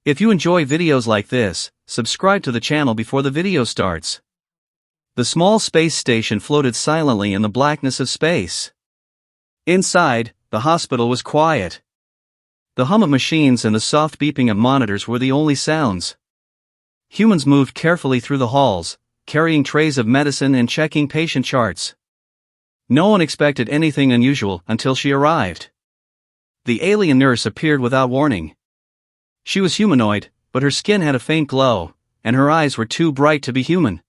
If you enjoy videos like this, subscribe to the channel before the video starts. The small space station floated silently in the blackness of space. Inside, the hospital was quiet. The hum of machines and the soft beeping of monitors were the only sounds. Humans moved carefully through the halls, carrying trays of medicine and checking patient charts. No one expected anything unusual until she arrived. The alien nurse appeared without warning. She was humanoid, but her skin had a faint glow, and her eyes were too bright to be human.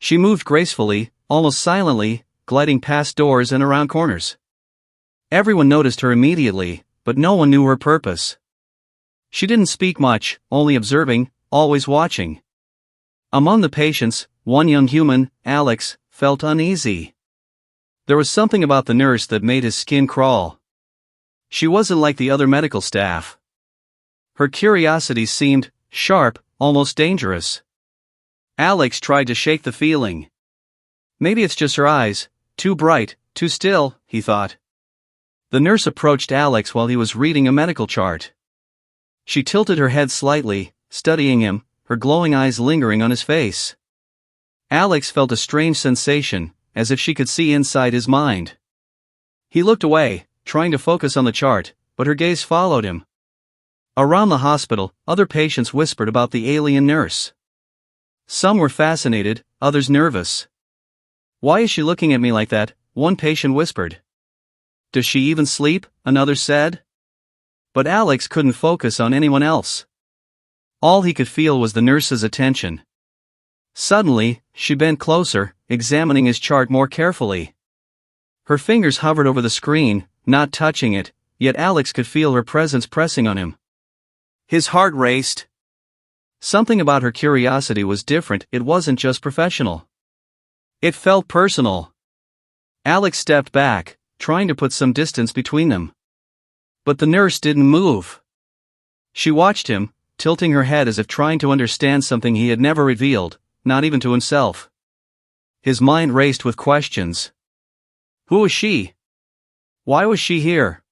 She moved gracefully, almost silently, gliding past doors and around corners. Everyone noticed her immediately, but no one knew her purpose. She didn't speak much, only observing, always watching. Among the patients, one young human, Alex, felt uneasy. There was something about the nurse that made his skin crawl. She wasn't like the other medical staff. Her curiosity seemed sharp, almost dangerous. Alex tried to shake the feeling. Maybe it's just her eyes, too bright, too still, he thought. The nurse approached Alex while he was reading a medical chart. She tilted her head slightly, studying him, her glowing eyes lingering on his face. Alex felt a strange sensation, as if she could see inside his mind. He looked away, trying to focus on the chart, but her gaze followed him. Around the hospital, other patients whispered about the alien nurse. Some were fascinated, others nervous. "Why is she looking at me like that?" one patient whispered. "Does she even sleep?" another said. But Alex couldn't focus on anyone else. All he could feel was the nurse's attention. Suddenly, she bent closer, examining his chart more carefully. Her fingers hovered over the screen, not touching it, yet Alex could feel her presence pressing on him. His heart raced. Something about her curiosity was different, it wasn't just professional. It felt personal. Alex stepped back, trying to put some distance between them. But the nurse didn't move. She watched him, tilting her head as if trying to understand something he had never revealed, not even to himself. His mind raced with questions. Who was she? Why was she here?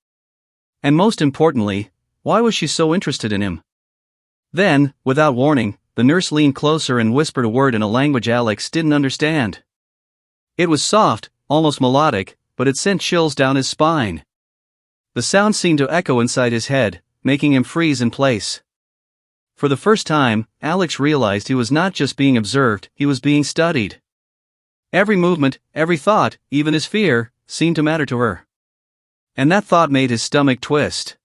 And most importantly, why was she so interested in him? Then, without warning, the nurse leaned closer and whispered a word in a language Alex didn't understand. It was soft, almost melodic, but it sent chills down his spine. The sound seemed to echo inside his head, making him freeze in place. For the first time, Alex realized he was not just being observed, he was being studied. Every movement, every thought, even his fear, seemed to matter to her. And that thought made his stomach twist.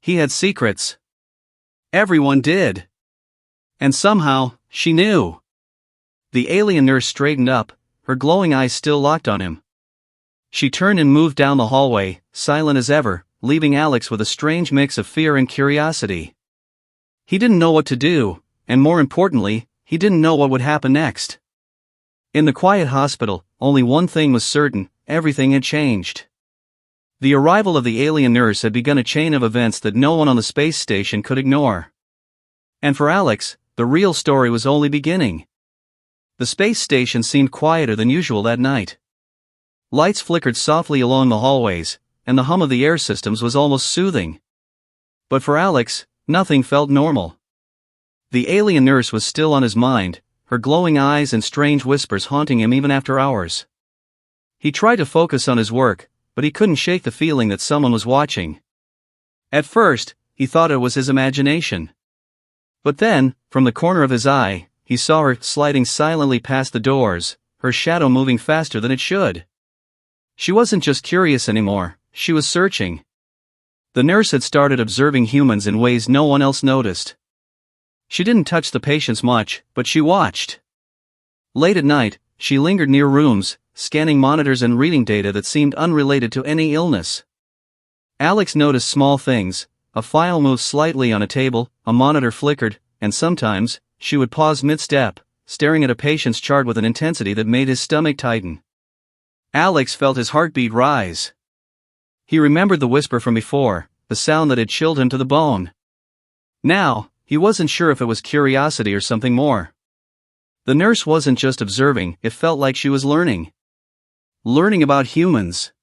He had secrets. Everyone did. And somehow, she knew. The alien nurse straightened up, her glowing eyes still locked on him. She turned and moved down the hallway, silent as ever, leaving Alex with a strange mix of fear and curiosity. He didn't know what to do, and more importantly, he didn't know what would happen next. In the quiet hospital, only one thing was certain: everything had changed. The arrival of the alien nurse had begun a chain of events that no one on the space station could ignore. And for Alex, the real story was only beginning. The space station seemed quieter than usual that night. Lights flickered softly along the hallways, and the hum of the air systems was almost soothing. But for Alex, nothing felt normal. The alien nurse was still on his mind, her glowing eyes and strange whispers haunting him even after hours. He tried to focus on his work, but he couldn't shake the feeling that someone was watching. At first, he thought it was his imagination. But then, from the corner of his eye, he saw her sliding silently past the doors, her shadow moving faster than it should. She wasn't just curious anymore, she was searching. The nurse had started observing humans in ways no one else noticed. She didn't touch the patients much, but she watched. Late at night, she lingered near rooms, scanning monitors and reading data that seemed unrelated to any illness. Alex noticed small things: a file moved slightly on a table, a monitor flickered, and sometimes, she would pause mid-step, staring at a patient's chart with an intensity that made his stomach tighten. Alex felt his heartbeat rise. He remembered the whisper from before, the sound that had chilled him to the bone. Now, he wasn't sure if it was curiosity or something more. The nurse wasn't just observing, it felt like she was learning. Learning about humans.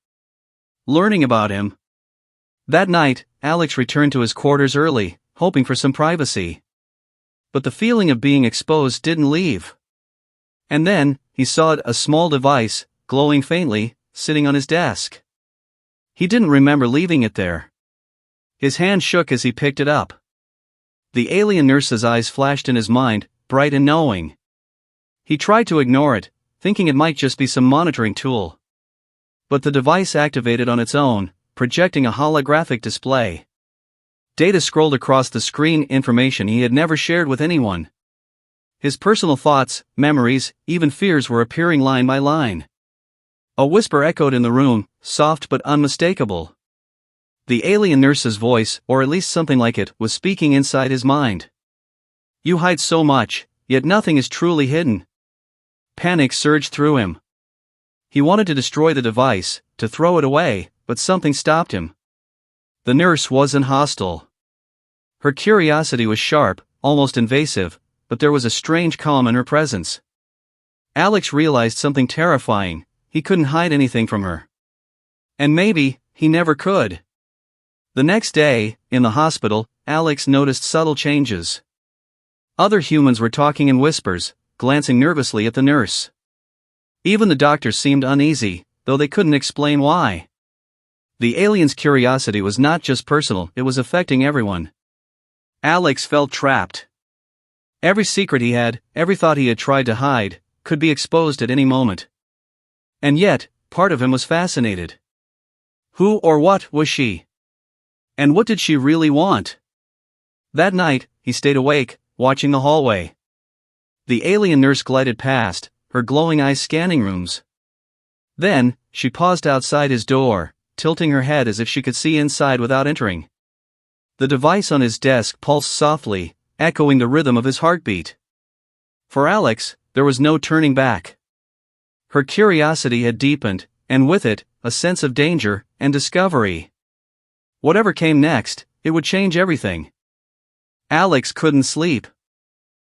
Learning about him. That night, Alex returned to his quarters early, hoping for some privacy. But the feeling of being exposed didn't leave. And then, he saw a small device, glowing faintly, sitting on his desk. He didn't remember leaving it there. His hand shook as he picked it up. The alien nurse's eyes flashed in his mind, bright and knowing. He tried to ignore it, thinking it might just be some monitoring tool. But the device activated on its own, projecting a holographic display. Data scrolled across the screen, information he had never shared with anyone. His personal thoughts, memories, even fears were appearing line by line. A whisper echoed in the room, soft but unmistakable. The alien nurse's voice, or at least something like it, was speaking inside his mind. You hide so much, yet nothing is truly hidden. Panic surged through him. He wanted to destroy the device, to throw it away, but something stopped him. The nurse wasn't hostile. Her curiosity was sharp, almost invasive, but there was a strange calm in her presence. Alex realized something terrifying: he couldn't hide anything from her. And maybe, he never could. The next day, in the hospital, Alex noticed subtle changes. Other humans were talking in whispers, glancing nervously at the nurse. Even the doctors seemed uneasy, though they couldn't explain why. The alien's curiosity was not just personal, it was affecting everyone. Alex felt trapped. Every secret he had, every thought he had tried to hide, could be exposed at any moment. And yet, part of him was fascinated. Who or what was she? And what did she really want? That night, he stayed awake, watching the hallway. The alien nurse glided past, her glowing eyes scanning rooms. Then, she paused outside his door, tilting her head as if she could see inside without entering. The device on his desk pulsed softly, echoing the rhythm of his heartbeat. For Alex, there was no turning back. Her curiosity had deepened, and with it, a sense of danger and discovery. Whatever came next, it would change everything. Alex couldn't sleep.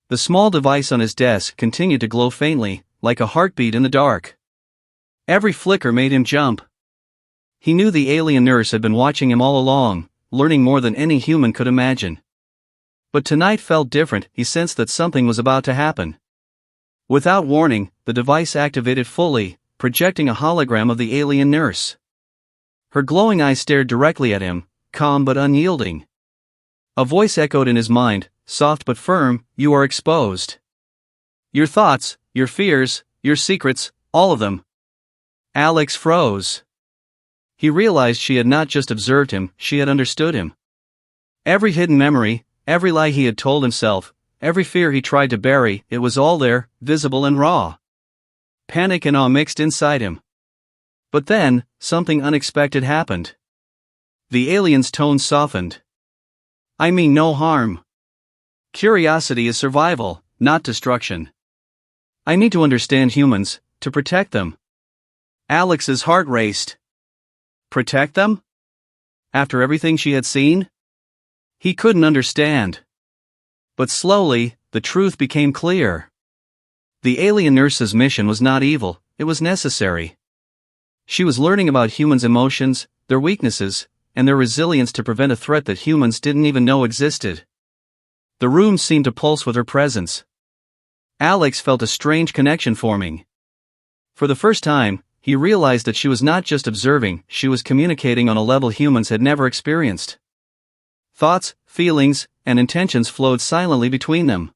The small device on his desk continued to glow faintly, like a heartbeat in the dark. Every flicker made him jump. He knew the alien nurse had been watching him all along, learning more than any human could imagine. But tonight felt different. He sensed that something was about to happen. Without warning, the device activated fully, projecting a hologram of the alien nurse. Her glowing eyes stared directly at him, calm but unyielding. A voice echoed in his mind, soft but firm: you are exposed. Your thoughts, your fears, your secrets, all of them. Alex froze. He realized she had not just observed him, she had understood him. Every hidden memory, every lie he had told himself, every fear he tried to bury, it was all there, visible and raw. Panic and awe mixed inside him. But then, something unexpected happened. The alien's tone softened. I mean no harm. Curiosity is survival, not destruction. I need to understand humans, to protect them. Alex's heart raced. Protect them? After everything she had seen? He couldn't understand. But slowly, the truth became clear. The alien nurse's mission was not evil, it was necessary. She was learning about humans' emotions, their weaknesses, and their resilience to prevent a threat that humans didn't even know existed. The room seemed to pulse with her presence. Alex felt a strange connection forming. For the first time, he realized that she was not just observing, she was communicating on a level humans had never experienced. Thoughts, feelings, and intentions flowed silently between them.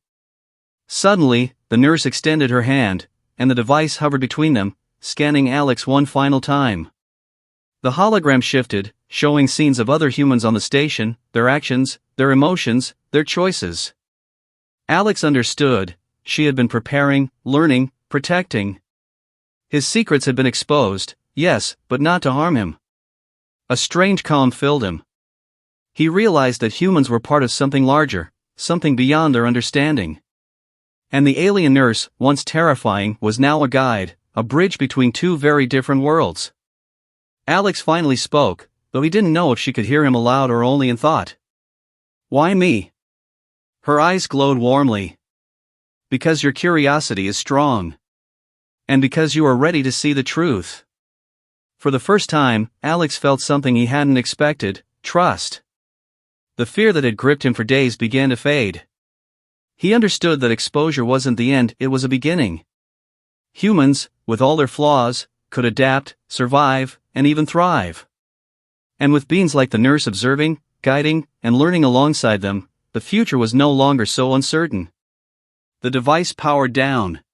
Suddenly, the nurse extended her hand, and the device hovered between them, scanning Alex one final time. The hologram shifted, showing scenes of other humans on the station, their actions, their emotions, their choices. Alex understood. She had been preparing, learning, protecting. His secrets had been exposed, yes, but not to harm him. A strange calm filled him. He realized that humans were part of something larger, something beyond their understanding. And the alien nurse, once terrifying, was now a guide, a bridge between two very different worlds. Alex finally spoke, though he didn't know if she could hear him aloud or only in thought. Why me? Her eyes glowed warmly. Because your curiosity is strong. And because you are ready to see the truth. For the first time, Alex felt something he hadn't expected: trust. The fear that had gripped him for days began to fade. He understood that exposure wasn't the end, it was a beginning. Humans, with all their flaws, could adapt, survive, and even thrive. And with beings like the nurse observing, guiding, and learning alongside them, the future was no longer so uncertain. The device powered down.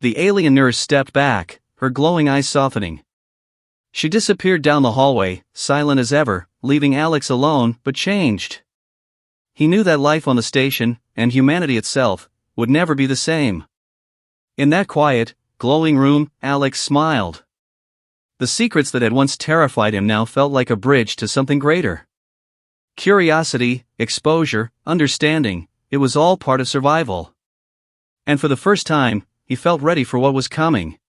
The alien nurse stepped back, her glowing eyes softening. She disappeared down the hallway, silent as ever, leaving Alex alone, but changed. He knew that life on the station, and humanity itself, would never be the same. In that quiet, glowing room, Alex smiled. The secrets that had once terrified him now felt like a bridge to something greater. Curiosity, exposure, understanding, it was all part of survival. And for the first time, he felt ready for what was coming.